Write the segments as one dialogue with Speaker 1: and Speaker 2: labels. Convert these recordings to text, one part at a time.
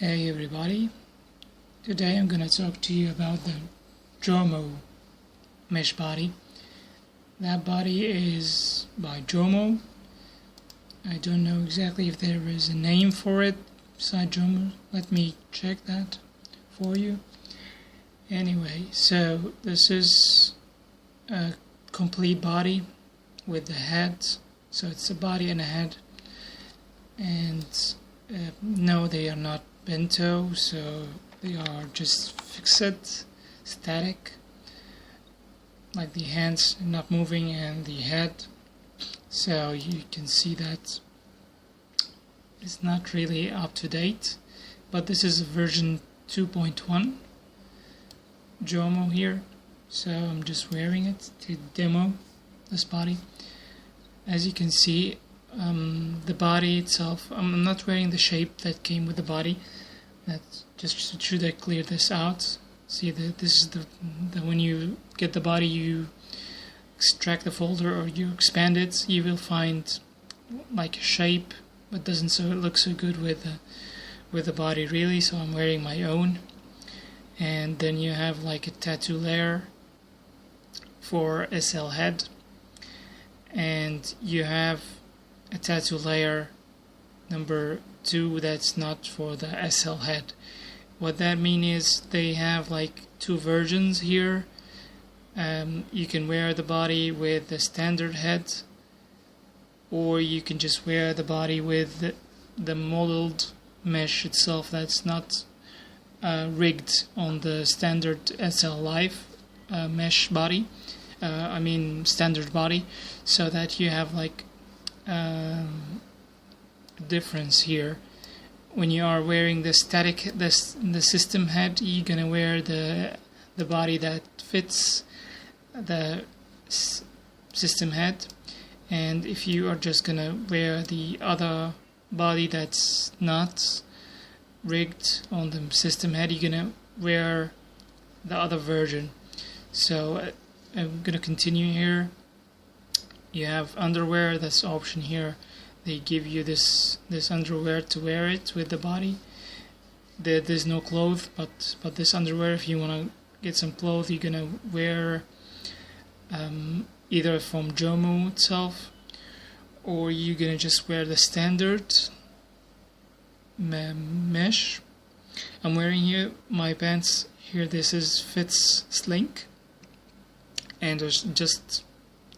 Speaker 1: Hey everybody, today I'm gonna talk to you about the Jomo mesh body. That body is by Jomo. I don't know exactly if there is a name for it besides Jomo. Let me check that for you. Anyway, so this is a complete body with the head. So it's a body and a head. And no, they are not bento, so they are just fixed, static, like the hands not moving and the head. So you can see that it's not really up to date, but this is version 2.1 Jomo here. So I'm just wearing it to demo this body. As you can see, the body itself, I'm not wearing the shape that came with the body. That's just should I clear this out. See that this is the when you get the body, you extract the folder or you expand it, you will find like a shape, but doesn't look so good with the body really. So I'm wearing my own, and then you have like a tattoo layer for SL head, and you have a tattoo layer number 2 that's not for the SL head. What that means is they have like 2 versions here. You can wear the body with the standard head, or you can just wear the body with the modeled mesh itself that's not rigged on the standard SL Life mesh body. Standard body, so that you have like difference here. When you are wearing the static, the system head, you're gonna wear the body that fits the system head, and if you are just gonna wear the other body that's not rigged on the system head, you're gonna wear the other version. So I'm gonna continue here. You have underwear, that's option here. They give you this underwear to wear it with the body. There's no clothes, but this underwear, if you wanna get some clothes, you're gonna wear either from Jomo itself, or you're gonna just wear the standard mesh. I'm wearing here my pants here. This is fits slink, and there's just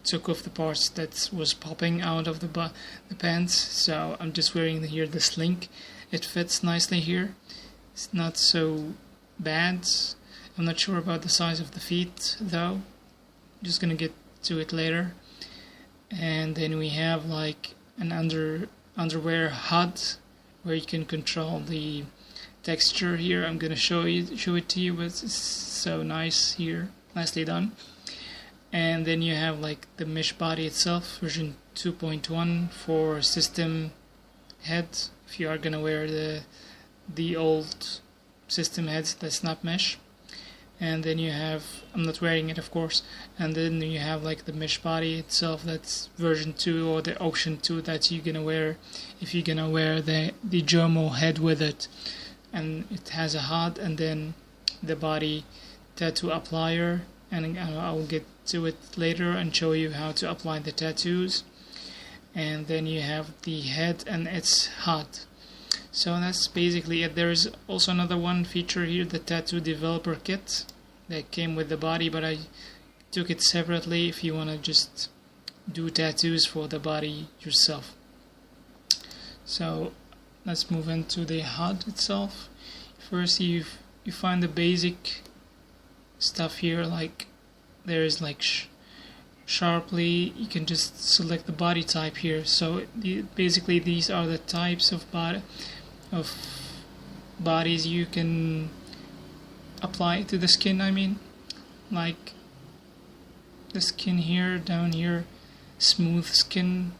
Speaker 1: took off the parts that was popping out of the pants, so I'm just wearing here the slink. It fits nicely here. It's not so bad. I'm not sure about the size of the feet though. I'm just gonna get to it later. And then we have like an underwear HUD where you can control the texture here. I'm gonna show it to you, but it's so nice here. Nicely done. And then you have like the mesh body itself, version 2.1 for system head. If you are gonna wear the old system heads, that's not mesh. And then you have, I'm not wearing it of course, and then you have like the mesh body itself, that's version 2 or the option 2 that you're gonna wear if you're gonna wear the Jomo head with it. And it has a HUD and then the body tattoo applier, and I'll get to it later and show you how to apply the tattoos. And then you have the head and its HUD. So that's basically it. There's also another one feature here, the tattoo developer kit that came with the body, but I took it separately if you want to just do tattoos for the body yourself. So let's move into the HUD itself. First you find the basic stuff here, like there's like sharply, you can just select the body type here. So basically these are the types of bodies you can apply to the skin. Like the skin here, down here, smooth skin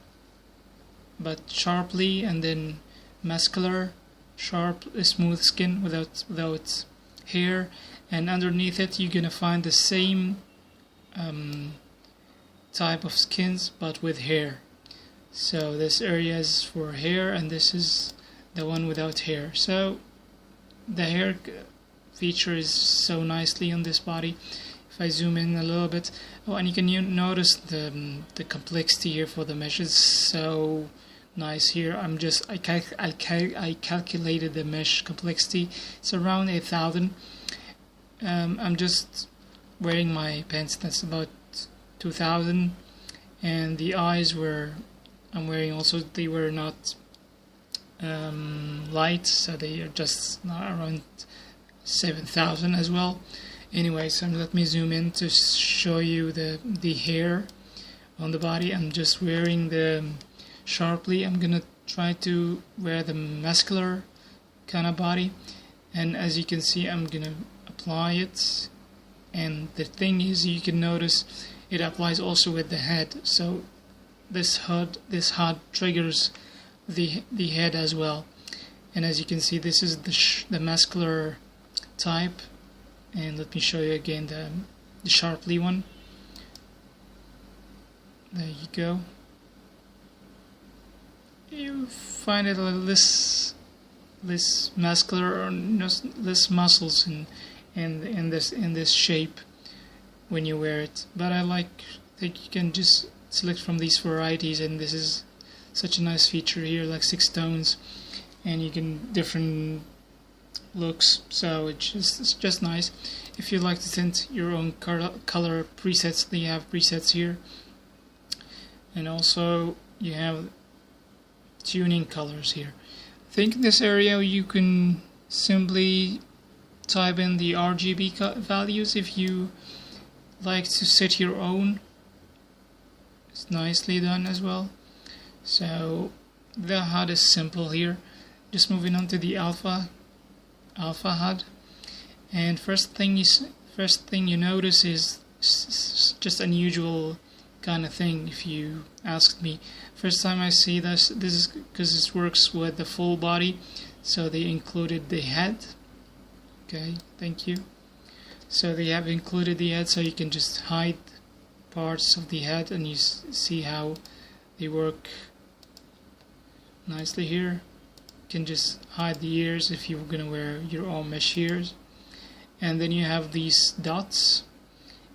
Speaker 1: but sharply, and then muscular, sharp, smooth skin without hair, and underneath it you're gonna find the same type of skins but with hair. So this area is for hair and this is the one without hair. So the hair feature is so nicely on this body. If I zoom in a little bit, oh, and you can notice the complexity here for the mesh is so nice here. I calculated the mesh complexity. It's around 8,000. I'm just wearing my pants. That's about 2,000, and the eyes I'm wearing also. They were not light, so they are just around 7,000 as well. Anyway, so let me zoom in to show you the hair on the body. I'm just wearing the sharply. I'm gonna try to wear the muscular kind of body, and as you can see, I'm gonna apply it. And the thing is, you can notice it applies also with the head. So this HUD triggers the head as well. And as you can see, this is the muscular type. And let me show you again the sharply one. There you go. You find it a little less muscular, or less muscles in this shape when you wear it. But I think you can just select from these varieties, and this is such a nice feature here, like 6 tones, and you can different looks, so it's just nice. If you like to tint your own color presets, they have presets here, and also you have tuning colors here. I think in this area you can simply type in the RGB values if you like to set your own. It's nicely done as well. So the HUD is simple here. Just moving on to the alpha HUD, and first thing you notice is just unusual kind of thing. If you asked me, first time I see this is because it works with the full body, so they included the head. Okay, thank you. So they have included the head, so you can just hide parts of the head, and you see how they work nicely here. You can just hide the ears if you're gonna wear your own mesh ears. And then you have these dots,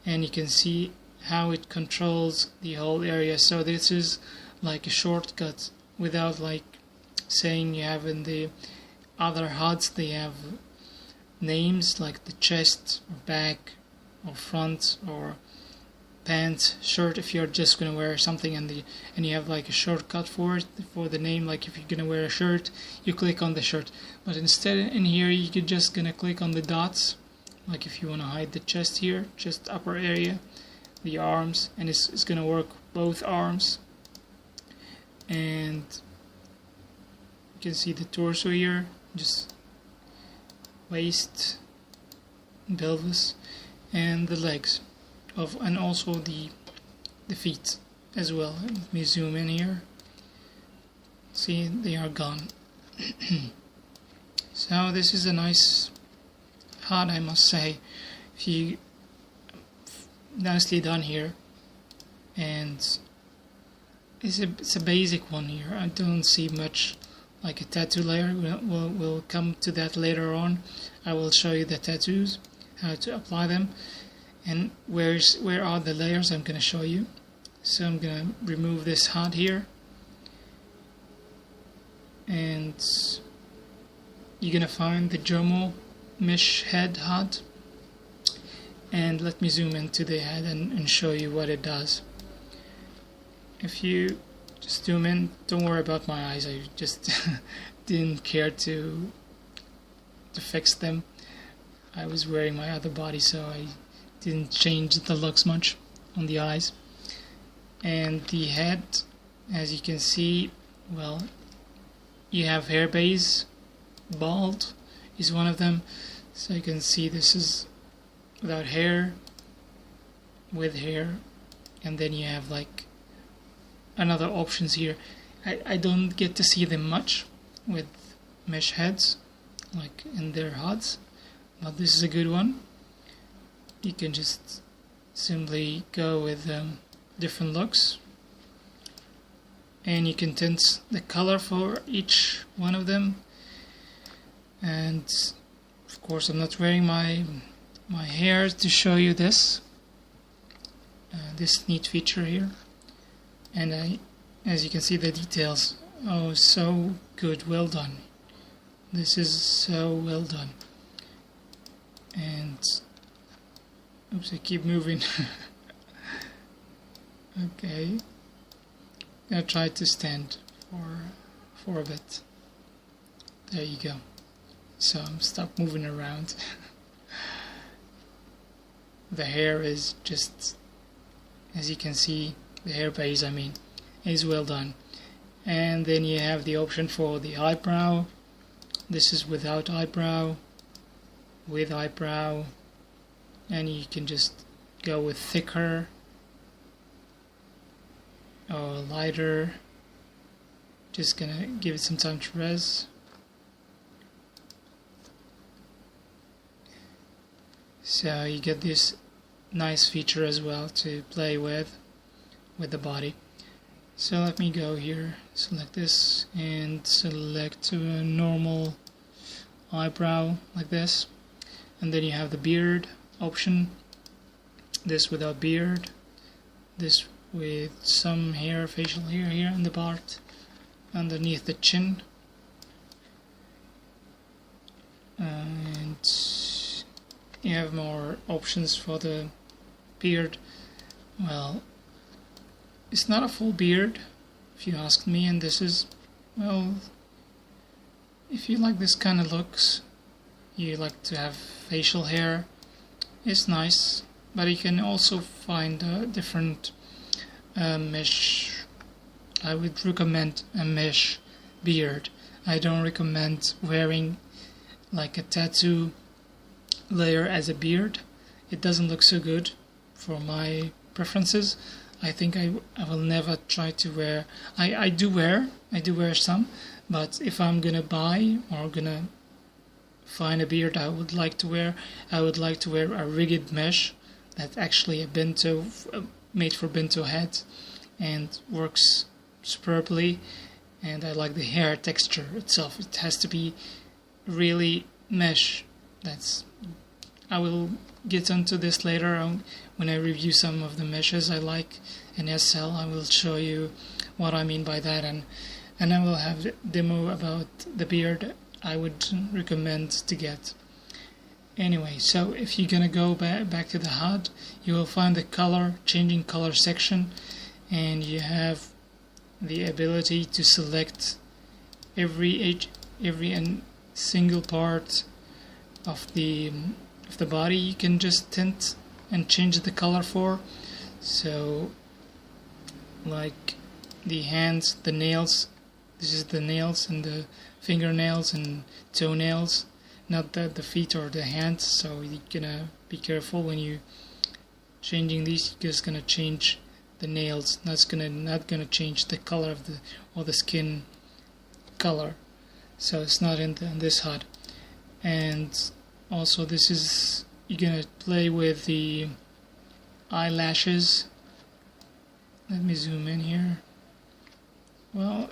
Speaker 1: and you can see how it controls the whole area. So this is like a shortcut without like saying you have in the other HUDs. They have names like the chest or back or front or pants, shirt, if you're just gonna wear something, and you have like a shortcut for it, for the name. Like if you're gonna wear a shirt, you click on the shirt, but instead in here you could just gonna click on the dots, like if you want to hide the chest here, just upper area, the arms, and it's gonna work both arms, and you can see the torso here, just waist, pelvis, and the legs and also the feet as well. Let me zoom in here. See, they are gone. So this is a nice HUD, I must say. If you nicely done here, and it's a basic one here. I don't see much like a tattoo layer. We'll come to that later on. I will show you the tattoos, how to apply them, and where are the layers. I'm going to show you. So I'm going to remove this HUD here, and you're going to find the Jomo mesh head HUD, and let me zoom into the head and show you what it does. If you just zoom in, don't worry about my eyes, I just didn't care to fix them. I was wearing my other body, so I didn't change the looks much on the eyes. And the head, as you can see, well, you have hair base, bald is one of them. So you can see this is without hair, with hair, and then you have like another options here. I don't get to see them much with mesh heads, like in their HUDs, but this is a good one. You can just simply go with different looks, and you can tint the color for each one of them, and course, I'm not wearing my hair to show you this neat feature here, and as you can see, the details. Oh, so good, well done. This is so well done. And oops, I keep moving. Okay, I'll try to stand for a bit. There you go. So I'm stop moving around. The hair is just, as you can see, the hair base, is well done. And then you have the option for the eyebrow. This is without eyebrow, with eyebrow, and you can just go with thicker or lighter. Just gonna give it some time to rest. So you get this nice feature as well to play with the body. So let me go here, select this and select a normal eyebrow like this, and then you have the beard option, this without beard, this with some hair, facial hair here in the part underneath the chin, and you have more options for the beard. Well, it's not a full beard if you ask me, and this is, well, if you like this kind of looks, you like to have facial hair, it's nice, but you can also find different mesh. I would recommend a mesh beard. I don't recommend wearing like a tattoo layer as a beard. It doesn't look so good for my preferences. I think I will never try to wear. I do wear some, but if I'm gonna buy or gonna find a beard I would like to wear a rigged mesh that's actually a bento, made for bento heads, and works superbly. And I like the hair texture itself. It has to be really mesh. I will get onto this later on when I review some of the meshes I like in SL. I will show you what I mean by that, and I will have a demo about the beard I would recommend to get. Anyway, so if you're gonna go back to the HUD, you will find the changing color section, and you have the ability to select every and single part of the body. You can just tint and change the color for. So like the hands, the nails, this is the nails and the fingernails and toenails, not the feet or the hands. So you're gonna be careful when you changing these. You're just gonna change the nails, not gonna change the color of the skin color. So it's not in this HUD. And also this is, you're gonna play with the eyelashes. Let me zoom in here. Well,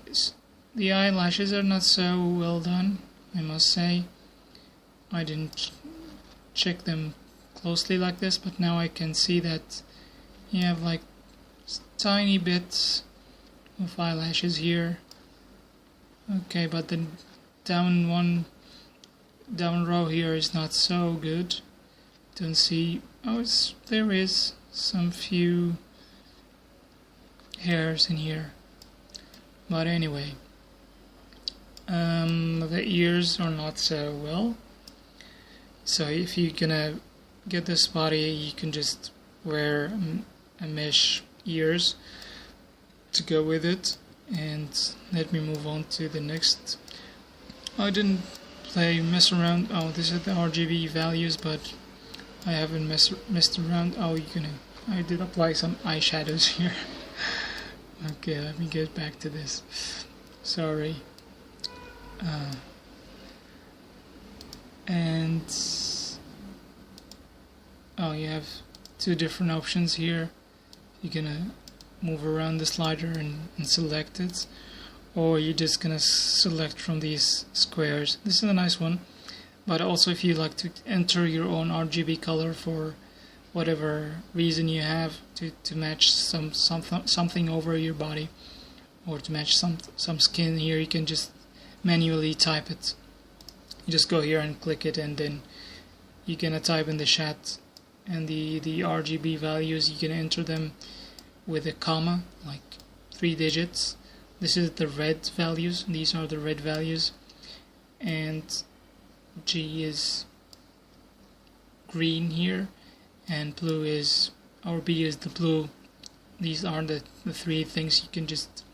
Speaker 1: the eyelashes are not so well done, I must say. I didn't check them closely like this, but now I can see that you have like tiny bits of eyelashes here. Okay, but the down row here is not so good. Don't see. Oh, there is some few hairs in here. But anyway, the ears are not so well. So if you're gonna get this body, you can just wear a mesh ears to go with it. And let me move on to the next. I didn't mess around. Oh, this is the RGB values, but I haven't messed around. Oh, I did apply some eyeshadows here. Okay, let me get back to this. Sorry. And you have two different options here. You're gonna move around the slider and select it, or you're just gonna select from these squares. This is a nice one. But also if you like to enter your own RGB color for whatever reason you have to match something over your body, or to match some skin here, you can just manually type it. You just go here and click it, and then you're gonna type in the chat, and the RGB values, you can enter them with a comma, like 3 digits. This is the red values. These are the red values, and G is green here, and blue is, or B is the blue. These are the 3 things you can just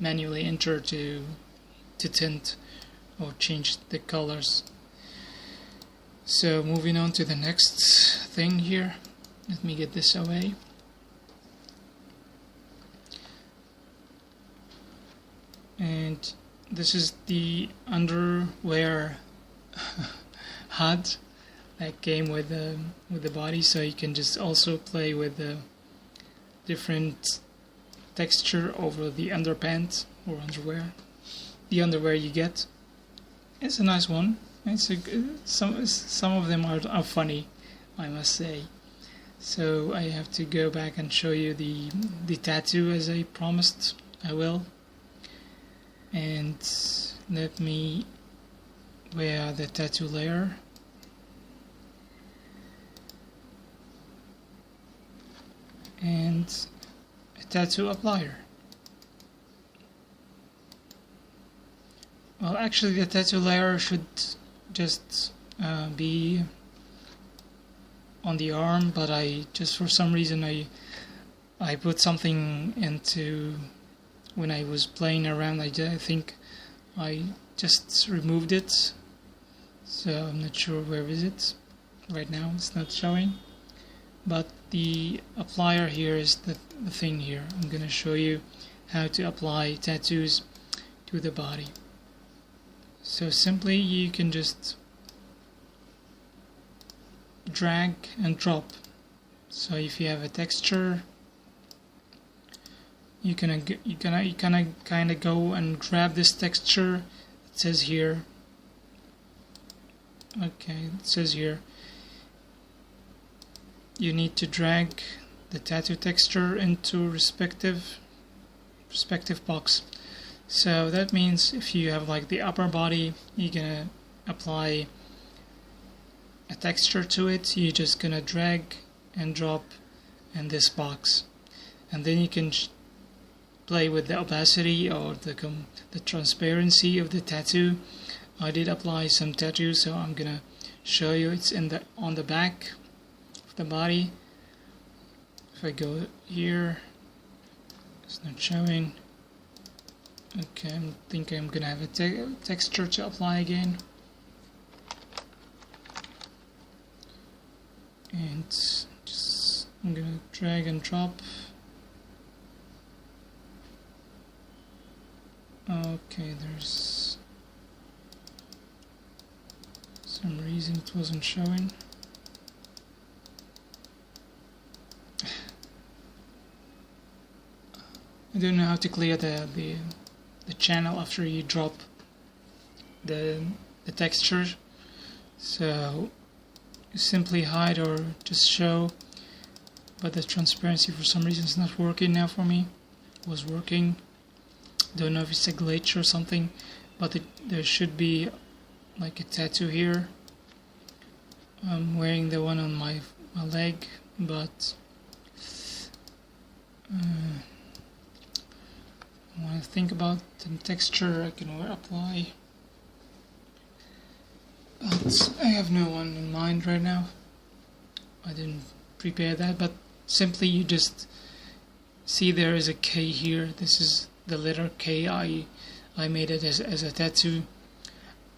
Speaker 1: manually enter to tint or change the colors. So moving on to the next thing here. Let me get this away. And this is the underwear HUD that came with the body, so you can just also play with the different texture over the underpants or underwear. The underwear you get, it's a nice one. Some of them are funny, I must say. So I have to go back and show you the tattoo, as I promised I will. And let me wear the tattoo layer. And a tattoo applier. Well, actually the tattoo layer should just be on the arm, but I just, for some reason, I put something into, when I was playing around, I think I just removed it, so I'm not sure where is it right now. It's not showing, but the applier here is the thing here. I'm gonna show you how to apply tattoos to the body. So simply you can just drag and drop. So if you have a texture, you kind of go and grab this texture. It says here. Okay, it says here. You need to drag the tattoo texture into respective box. So that means if you have like the upper body, you're gonna apply a texture to it. You're just gonna drag and drop in this box, and then you can play with the opacity or the transparency of the tattoo. I did apply some tattoo, so I'm gonna show you. It's on the back of the body. If I go here, it's not showing. Okay, I think I'm gonna have a texture to apply again, and just I'm gonna drag and drop. Okay, there's some reason it wasn't showing. I don't know how to clear the channel after you drop the texture, so you simply hide or just show, but the transparency for some reason is not working now for me. It was working. Don't know if it's a glitch or something, but there should be like a tattoo here. I'm wearing the one on my leg, but when I think about the texture, I can apply, but I have no one in mind right now. I didn't prepare that, but simply you just see there is a K here. This is the letter K. I made it as a tattoo,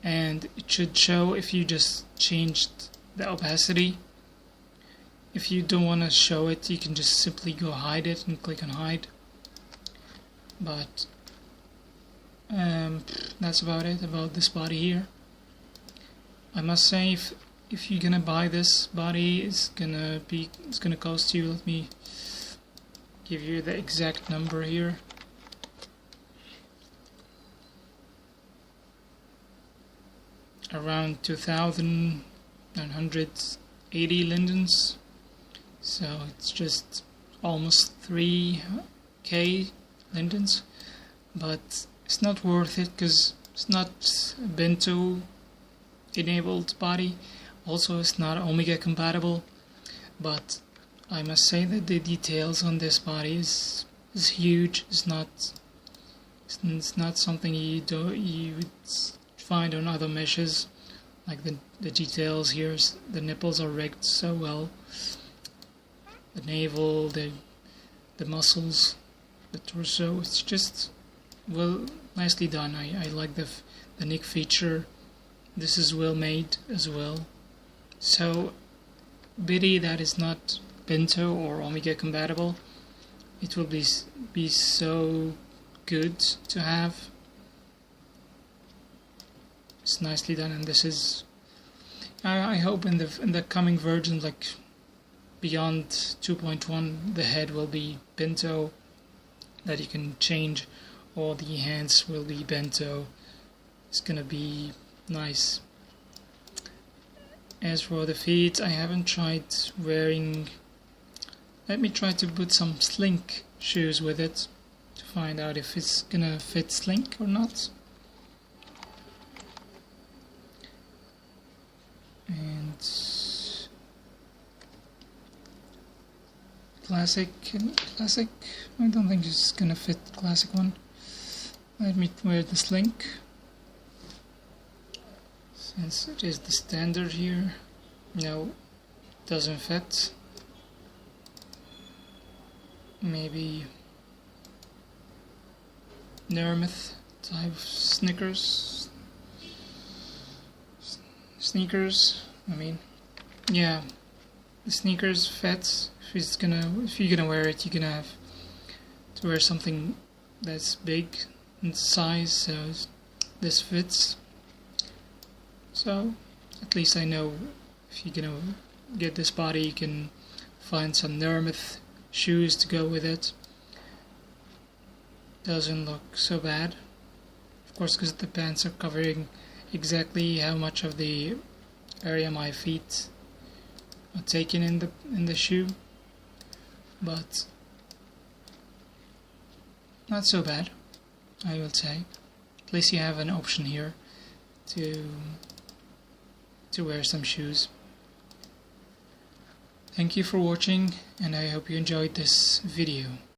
Speaker 1: and it should show if you just changed the opacity. If you don't want to show it, you can just simply go hide it and click on hide. But that's about it about this body here. I must say, if you're gonna buy this body, it's gonna cost you, let me give you the exact number here. around 2,980 lindens, so it's just almost 3k lindens, but it's not worth it because it's not a bento enabled body. Also, it's not Omega compatible, but I must say that the details on this body is huge. It's not something you would find on other meshes. Like the details here, the nipples are rigged so well. The navel, the muscles, the torso. It's just nicely done. I like the neck feature. This is well made as well. So, biddy that is not bento or Omega compatible, it will be so good to have. It's nicely done, and this is. I hope in the coming versions, like beyond 2.1, the head will be bento, that you can change, or the hands will be bento. It's gonna be nice. As for the feet, I haven't tried wearing. Let me try to put some slink shoes with it to find out if it's gonna fit slink or not. And classic. I don't think it's gonna fit classic one. Let me wear the slink, since it is the standard here. No, doesn't fit. Maybe Nermith type sneakers. I mean, yeah, the sneakers fit. If you're gonna wear it, you're gonna have to wear something that's big in size, so this fits. So at least I know if you're gonna get this body, you can find some Nermith shoes to go with it. Doesn't look so bad, of course, because the pants are covering exactly how much of the area my feet are taken in the shoe, but not so bad, I will say. At least you have an option here to wear some shoes. Thank you for watching, and I hope you enjoyed this video.